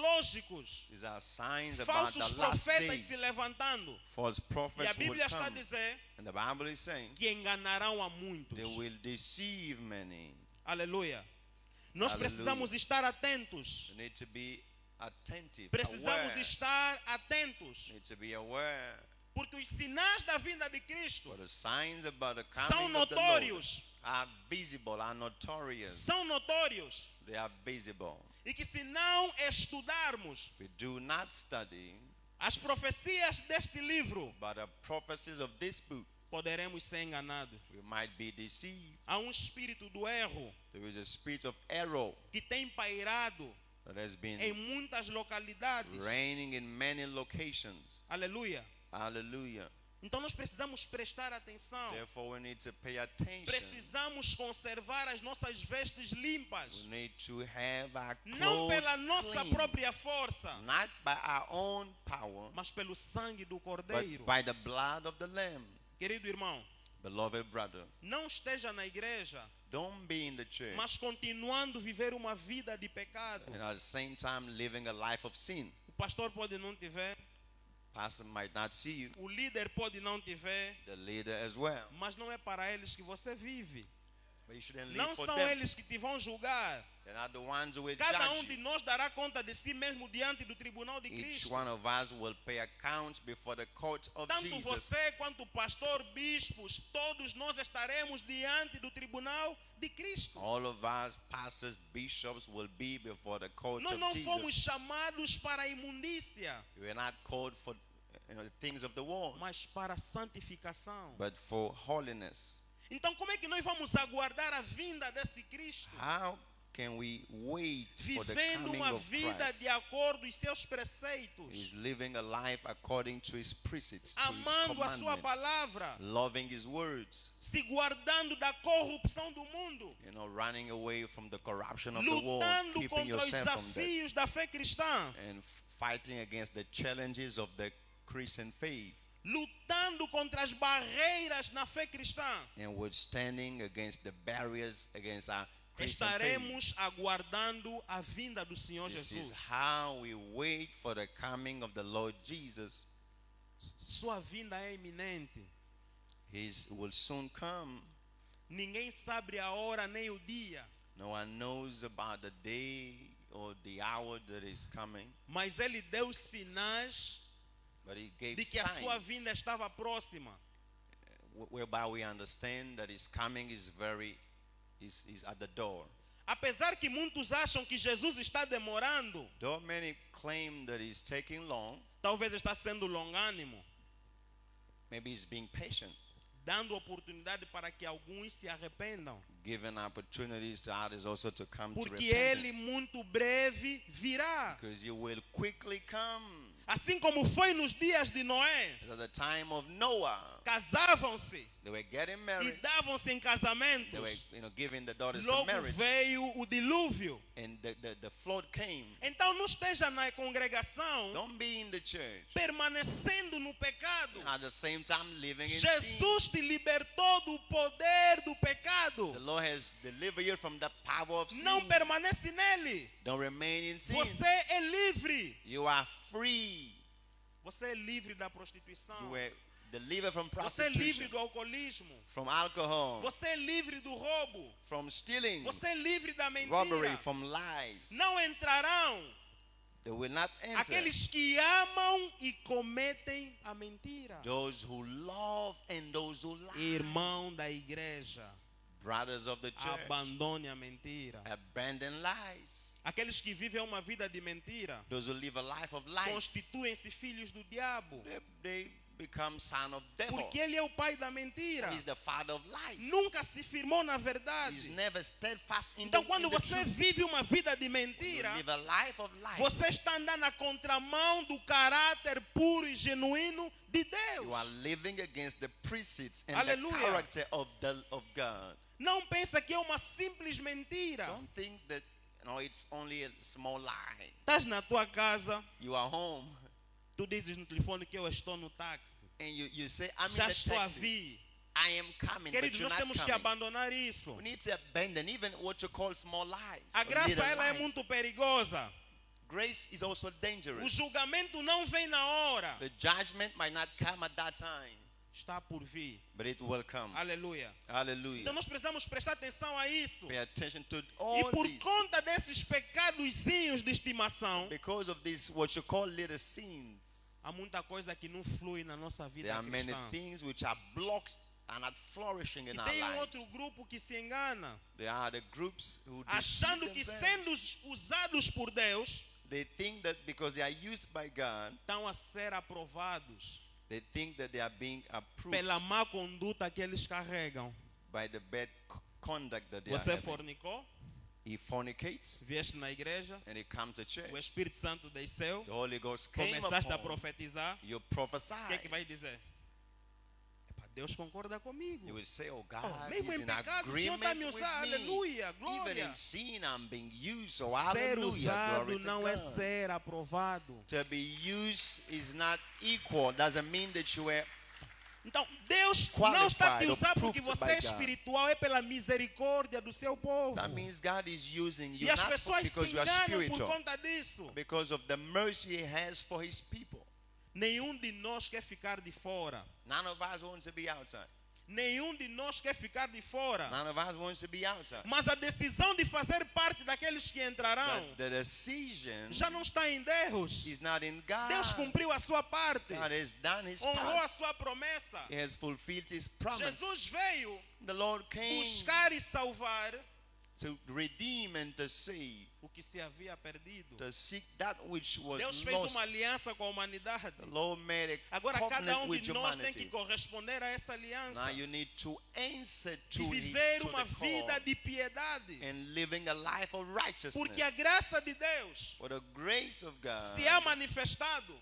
escatológicos. These are signs about Falsos the last profetas se days. levantando. False E a prophets will Bíblia está a come. dizer And the Bible is saying que enganarão a muitos. they will deceive many. Aleluia. Nós Aleluia. precisamos estar atentos. You need to be attentive, Precisamos aware. estar atentos. You need to be aware. Porque os sinais da vinda de Cristo For the signs about the são coming of the Lord notórios. are visible, are notorious. São notórios. They are visible. E que se não estudarmos We do not study as profecias deste livro, but the prophecies of this book, poderemos ser enganados. We might be deceived. Há espírito do erro There is a spirit of error que tem pairado that has been em muitas localidades. reigning in many locations. Aleluia. Hallelujah. Então nós precisamos prestar atenção. Therefore, we need to pay attention. Precisamos conservar as nossas vestes limpas. We need to have our Não clothes pela nossa clean, própria força, not by our own power, mas pelo sangue do but Cordeiro. by the blood of the Lamb. Querido irmão, Beloved brother, não esteja na igreja, don't be in the church mas continuando a viver uma vida de pecado. and at the same time living a life of sin. O pastor pode não te ver, Pastor might not see you, o líder pode não te ver, the leader as well. mas não é para eles que você vive. But you shouldn't live Não for são them. eles que te vão julgar. They're not the ones who will Cada judge de you. nós dará conta de si mesmo diante do tribunal de Each Cristo. one of us will pay accounts before the court of Tanto Jesus. você quanto o pastor, bispos, todos nós estaremos diante do tribunal de Cristo. All of us, pastors, bishops, will be before the court Nós of não fomos Jesus. chamados para a imundícia, We are not called for the things of the world, mas para a santificação. but for holiness. Então, como é que nós vamos aguardar a vinda desse Cristo? How can we wait for the Vivendo coming uma of vida Christ? de acordo com os seus preceitos, He's living a life according to his precepts, to his amando a sua commandments, palavra, loving his words, se guardando da corrupção do mundo, running away from the corruption of the world, lutando keeping contra os yourself from that, desafios da fé cristã, and fighting against the challenges of the Christian faith, lutando contra as barreiras na fé cristã. and withstanding against the barriers against our Christian faith. Estaremos aguardando a vinda do Senhor This is Jesus. how we wait for the coming of the Lord Jesus. Sua vinda é iminente. He will soon come. Ninguém sabe a hora nem o dia, No one knows about the day or the hour that is coming, mas ele deu sinais but he gave de que a sua signs vinda estava próxima. whereby we understand that his coming is at the door. Apesar que muitos acham que Jesus está demorando, Though many claim that he's taking long, talvez está sendo longânimo, maybe he's being patient, dando oportunidade para que alguns se arrependam, giving opportunities to others also to come to porque ele repentance. muito breve virá. Because you will quickly come. Assim como foi nos dias de Noé, At the time of Noah, casavam-se they were getting e married. davam-se em They were, casamentos. giving the daughters to Logo marriage, veio o dilúvio. and the flood came. Então não esteja na congregação Don't be in the church, permanecendo no pecado. at the same time living in sin. Jesus te libertou do poder do pecado. The Lord has delivered you from the power of sin. Não permanece nele. Don't remain in sin. Você é livre. You are free. Você é livre da prostituição. You were delivered from Você é livre prostitution, do alcoolismo. from alcohol, Você é livre do roubo. from stealing, Você é livre da robbery, mentira. from lies. Não entrarão They will not enter. aqueles que amam e cometem a mentira. Those who love and those who lie. Irmão da igreja, Brothers of the church, abandone a mentira. abandon lies. Aqueles que vivem uma vida de mentira Those who live a life of lies, constituem-se filhos do diabo, they become son of devil. porque ele é o pai da mentira. He's the father of lies. Nunca se firmou na He's verdade. never steadfast in Então, the, quando in the você truth. vive uma vida de You mentira, live a life of lies. você está andando na contramão do caráter puro e genuíno de Deus. You are living against the precepts and Hallelujah. the character of God. Não pensa que é uma simples mentira. Don't think that it's only a small lie. Estás na tua casa, You are home tu dizes no telefone que eu estou no táxi. and you say, I'm Já in the estou a taxi. vir. I am coming, but Queridos, you're nós not temos que coming. abandonar isso. We need to abandon even what you call small lies. A or graça little ela é lies. muito perigosa. Grace is also O dangerous. julgamento não vem na hora. The judgment might not come at that time, Está por vir. but it will come. Aleluia. Hallelujah. Então nós precisamos prestar atenção a isso. Pay attention to E all por this. conta desses pecadozinhos de estimação, Because of this, what you call little sins, há muita coisa que não flui na nossa vida there are many cristã. things which are blocked and not flourishing in E our tem lives. outro grupo que se engana, There are the groups who achando deceive que themselves. sendo usados por Deus, They think that because they are used by God, estão a ser aprovados. They think that they are being approved pela má conduta que eles carregam. by the bad conduct that they are Você having. fornicou, He fornicates vieste na igreja, and he comes to o church. Espírito Santo desceu, The Holy Ghost came começaste a upon profetizar, you, o prophesy. que vai dizer? Epa, Deus concorda comigo. You will say, oh God, Oh, mesmo He's em in pecado, o Senhor está agreement me with usando, me. aleluia, Even glória. in sin, I'm being used. So Ser hallelujah, glory usado to não é God. ser aprovado. To be used is not equal. Doesn't mean that you were. Então, Deus não Qualified está te or usando porque proved você by é God. espiritual, é pela misericórdia do seu povo. That means God is using you E as not pessoas se because you are enganam por spiritual, conta disso. because of the mercy He has for His people. Nenhum de nós quer ficar de fora. None of us wants to be outside. Nenhum de nós quer ficar de fora. None of us wants to be outside. Mas a decisão de fazer parte daqueles que entrarão But the decision já não está em Deus. is not in God. Deus cumpriu a sua parte. God has done His Honrou part. a sua promessa. He has fulfilled His promise. Jesus veio The Lord came buscar e salvar to redeem and to save, o que se havia perdido. to seek that which was Deus fez lost. uma aliança com a humanidade. The Lord made a Agora cada covenant with de nós tem que humanity. corresponder a essa aliança. Now you need to answer De to viver to uma the call vida de piedade. and living a life of righteousness. Porque a graça de Deus For the grace of God se há manifestado,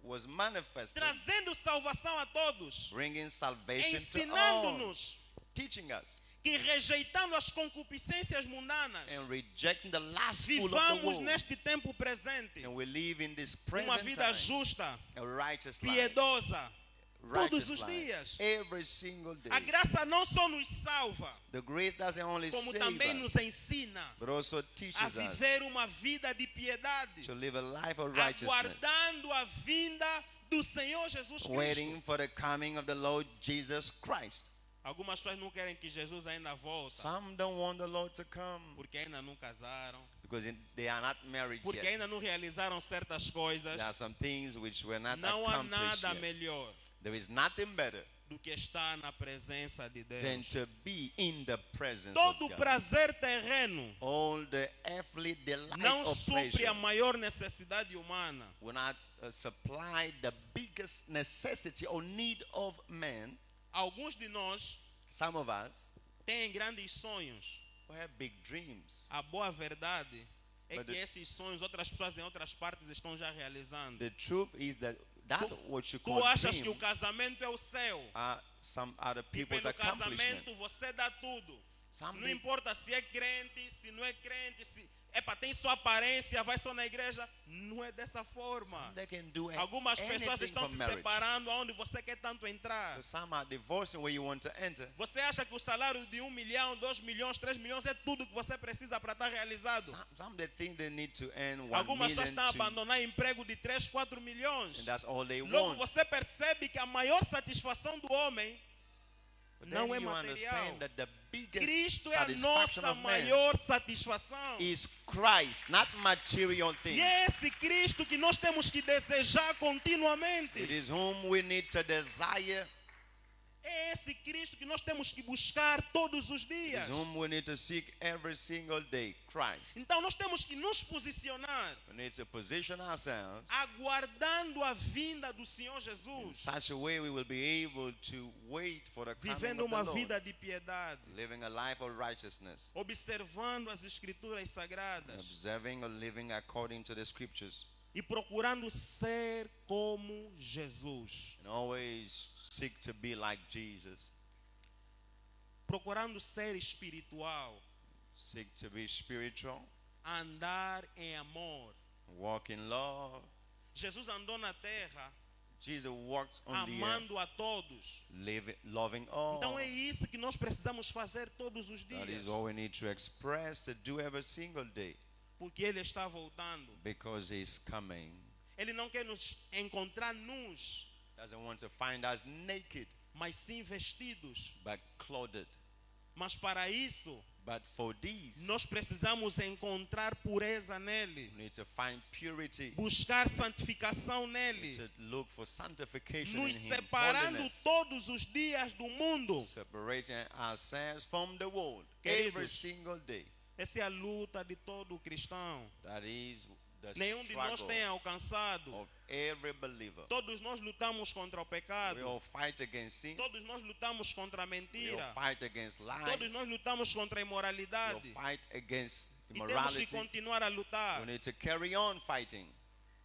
was manifested, trazendo salvação a todos, bringing salvation to all, ensinando-nos teaching us que rejeitando as concupiscências mundanas, and rejecting the lustful of the vivamos world. neste tempo presente And we live in this uma present vida time, justa, a righteous life, piedosa, righteous todos os life, dias. every single day. A graça não só nos salva, The grace doesn't only como save também us, nos ensina but also a teaches us viver uma vida de piedade, to live a life of righteousness, aguardando a vinda do Senhor Jesus Cristo. waiting for the coming of the Lord Jesus Christ. Algumas pessoas não querem que Jesus ainda volte, Some don't want the Lord to come porque ainda não casaram, because they are not married porque yet. ainda não realizaram certas coisas. There are some things which were not Não há accomplished nada yet. melhor There is nothing better do que estar na presença de than Deus. to be in the presence Todo of God. prazer terreno All the earthly delight não of supre pleasure a maior necessidade humana. will not supply the biggest necessity or need of man. Alguns de nós Some of us têm grandes sonhos. who have big dreams. A boa verdade é But que the- esses sonhos outras pessoas em outras partes estão já realizando. The truth is that what you Tu call achas que dream o casamento é o céu. are some other E people's pelo accomplishment. casamento você dá tudo. Some Não people- importa se é crente, se não é crente, se tem sua aparência, vai só na igreja. Não é dessa forma. they can do Algumas pessoas anything estão for se marriage. separando aonde você quer tanto entrar. Some are divorcing where you want to enter. Você acha que o salário de 1 milhão, 2 milhões, 3 milhões é tudo que você precisa para estar realizado? Some they think they need to earn 1 Algumas pessoas million estão a to, abandonar emprego de 3, 4 milhões. and that's all they Logo want. você percebe que a maior satisfação do homem But não then é you material. understand that the biggest Cristo é a satisfaction nossa of man maior satisfação. is Christ, not material E things. é esse Cristo que nós temos que desejar It continuamente. is whom we need to desire. É esse Cristo que nós temos que buscar todos os It dias. is whom we need to seek every single day. Christ. Então nós temos que nos posicionar We need to position ourselves aguardando a vinda do Senhor in Jesus, such a way we will be able to wait for the coming vivendo of the uma Lord, vida de piedade, living a life of righteousness, observando as escrituras sagradas observing or living according to the scriptures, e procurando ser como Jesus, and always seek to be like Jesus. procurando ser espiritual, Seek to be spiritual, andar em amor. walk in love. Jesus andou na terra Jesus walked on the earth, amando a todos. loving all. Então é isso que nós precisamos fazer todos os That dias, is all we need to express, to do every single day, porque Ele está voltando. because He's coming. Ele não quer nos encontrar nus, Doesn't want to find us naked, mas sim vestidos. but clothed. Mas para isso, But for these, nós precisamos encontrar pureza nele, we need to find purity, buscar santificação nele, to look for sanctification in nos Him, separando holiness, todos os dias do mundo. separating ourselves from the world every Queridos, single day. Essa é a luta de todo cristão. That is the nenhum de nós struggle tem alcançado. of every believer. Todos nós lutamos contra o We pecado. all fight against sin. Todos nós lutamos contra a We mentira. all fight against lies. Todos nós lutamos contra a We all imoralidade. fight against E temos que immorality. continuar a lutar. We need to carry on fighting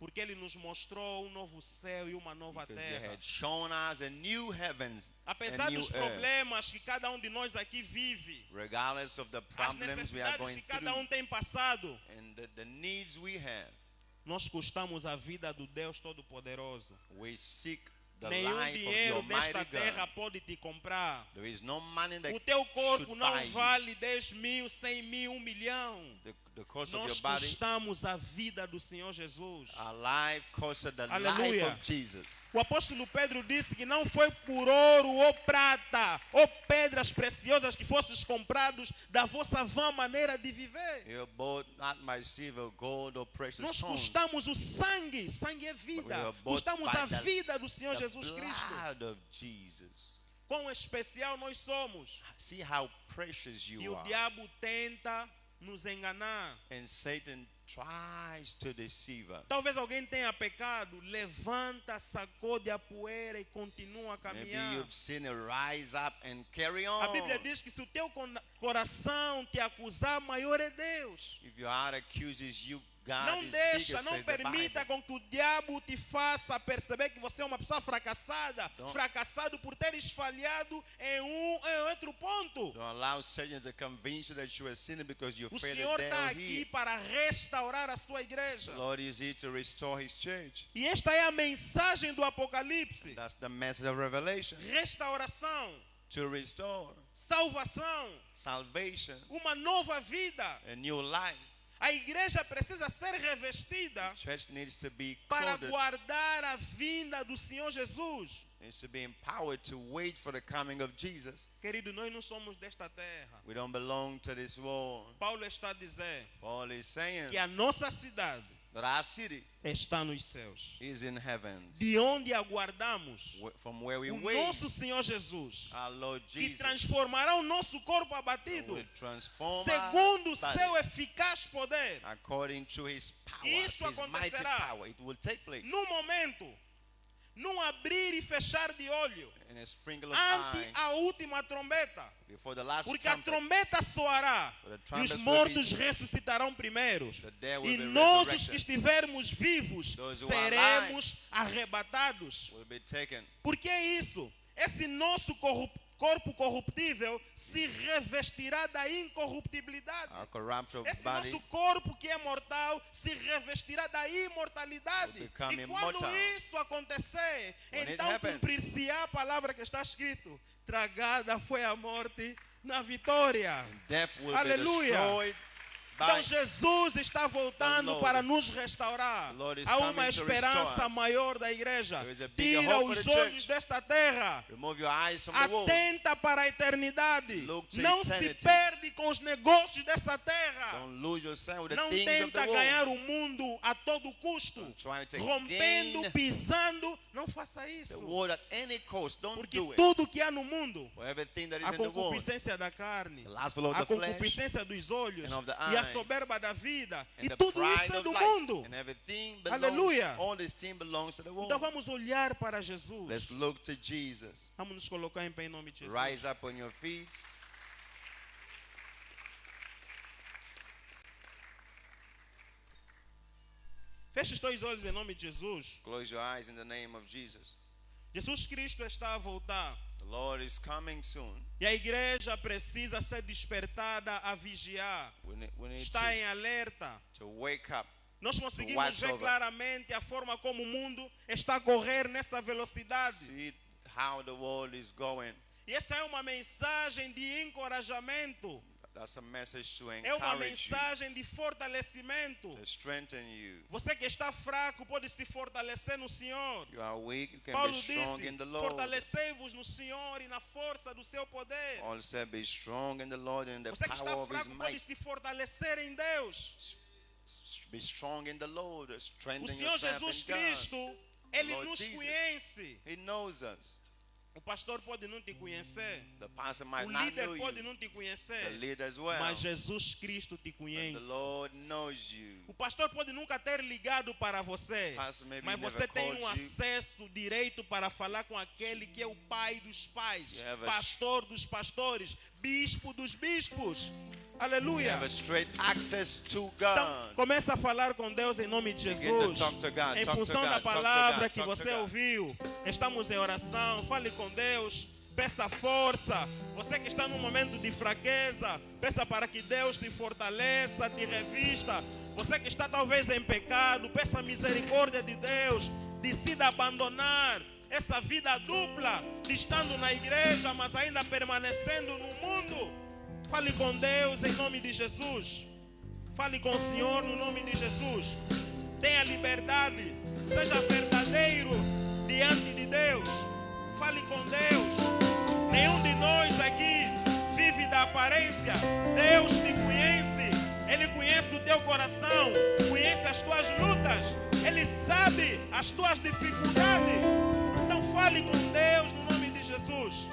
Porque Ele nos mostrou novo céu e uma nova because He terra. had shown us a new heavens Apesar and new dos earth. problemas que cada de nós aqui vive, Regardless of the as problems we are necessidades going que cada through tem passado, and the needs we have, nós custamos a vida do Deus Todo-Poderoso. we seek the Nenhum life of the dinheiro desta Almighty terra God. pode te comprar. There is no money that O teu corpo should não buy you. vale 10 mil, 100 mil, 1 milhão. The cost of Nós your body. custamos a vida do Senhor Jesus. Our life costed the life Aleluia. of Jesus. O apóstolo Pedro disse que não foi por ouro ou prata ou pedras preciosas que fosses comprados da vossa vã maneira de viver. You bought not my silver, gold, or precious Nós stones. custamos o sangue, sangue é But we vida. were bought Custamos by a the- vida do Senhor The Jesus Cristo. blood of Jesus. Quão especial nós somos. See how precious E you o are. diabo tenta nos enganar. And Satan tries to deceive us. Talvez alguém tenha pecado, levanta, sacode a poeira e continua a Maybe caminhar. you've seen it, rise up and carry A on. Bíblia diz que se o teu coração te acusar, maior é Deus. If your heart accuses you, God Não is deixa, bigger, não says the permita Bible. com que o diabo te faça perceber que você é uma pessoa fracassada, Don't- fracassado por teres falhado em outro ponto. Don't allow Satan to convince you that you are sinning because you O failed Senhor there está or aqui here. para restaurar a sua igreja. The Lord is here to restore His church. E esta é a mensagem do Apocalipse: That's the message of Revelation. restauração, To restore salvação, salvation, uma nova vida. a new life. A igreja precisa ser revestida Church needs to be para clothed, guardar a vinda do Senhor Jesus. needs to be empowered to wait for the coming of Jesus. Querido, nós não somos desta terra. We don't belong to this world. Paulo está a dizer Paul is saying que a nossa cidade that our city está nos céus, is in heavens, de onde aguardamos from where we o wait. nosso Senhor Jesus, Our Lord que Jesus transformará o nosso corpo abatido will transform segundo our o seu body eficaz poder. according to His power, Isso His mighty acontecerá power. It will take place No momento, num abrir e fechar de olho, in a sprinkle of ante eye a última trombeta. before the last Porque a trumpet. trombeta soará For the e os trumpets will mortos be- ressuscitarão primeiros. The dead will E be nós, os resurrected. que estivermos vivos, Those who are seremos arrebatados. Will be taken. Por que isso? Esse nosso corpo corruptível se revestirá da incorruptibilidade. Our corruptible Esse body nosso corpo que é mortal se revestirá da imortalidade. Will become E quando immortal. isso acontecer, When it então happens. cumprir-se-á a palavra que está escrito: tragada foi a morte na vitória. and death will Aleluia. be destroyed by Então Jesus está voltando The Lord. para nos restaurar. The Lord is Há uma coming to esperança restore us. maior da igreja. There is a bigger Tira hope for os the olhos church. desta terra. Remove your eyes from the world. Atenta para a eternidade. Look to Não se eternity. perde com os negócios dessa terra. Don't lose yourself with the Não things of the tenta ganhar world. o mundo a todo custo. Don't try to Rompendo, gain pisando. Não faça the isso. world at any cost. Don't Porque do it. tudo que há no mundo, For everything that is a in the world, concupiscência da carne, the lustful of a the flesh, concupiscência dos olhos and of the e a eyes, soberba da vida, and e the tudo pride isso é of do life, mundo. and everything belongs, Aleluia. all this thing belongs to the world. Então vamos olhar para Jesus. Let's look to Jesus. Vamos nos colocar em pé em nome de Jesus. Rise up on your feet. Feche os teus olhos em nome de Jesus. Close your eyes in the name of Jesus. Jesus Cristo está a voltar. The Lord is coming soon. E a igreja precisa ser despertada a vigiar. We need Está em alerta. to wake up. Nós conseguimos watch ver over. claramente a forma como o mundo está a correr nessa velocidade. See how the world is going. E essa é uma mensagem de encorajamento. That's a message to É uma encourage you, mensagem de fortalecimento. to strengthen you. Você que está fraco pode se fortalecer no Senhor. You are weak, you can Paulo be strong disse: in the Lord. fortalecei-vos no Senhor e na força do seu poder. Paul said, be strong in the Lord and the Você que está power of His fraco pode might. se fortalecer em Deus. Be strong in the Lord, O strengthen Senhor yourself Jesus in God. Cristo, Ele Lord nos Jesus. conhece. He knows us. O pastor pode não te conhecer. The pastor O might not líder know pode you. não te The conhecer. leader as well. Mas Jesus Cristo te But conhece. the Lord knows you. O pastor pode nunca ter ligado para você. Pastor maybe Mas never você tem called you. acesso direito para falar com aquele que é o pai dos pais, You have a- pastor dos pastores, bispo dos bispos. You Aleluia. have a straight access to Então, God. começa a falar com Deus em nome de Begin to Jesus. talk to God, Em talk to função God, da talk to palavra God, que talk to você God. ouviu, estamos em oração. Fale com Deus. Peça força. Você que está num momento de fraqueza, peça para que Deus te fortaleça, te revista. Você que está talvez em pecado, peça a misericórdia de Deus. Decida abandonar essa vida dupla de estando na igreja, mas ainda permanecendo no mundo. Fale com Deus em nome de Jesus. Fale com o Senhor no nome de Jesus. Tenha liberdade. Seja verdadeiro diante de Deus. Fale com Deus. Nenhum de nós aqui vive da aparência. Deus te conhece. Ele conhece o teu coração. Conhece as tuas lutas. Ele sabe as tuas dificuldades. Então fale com Deus no nome de Jesus.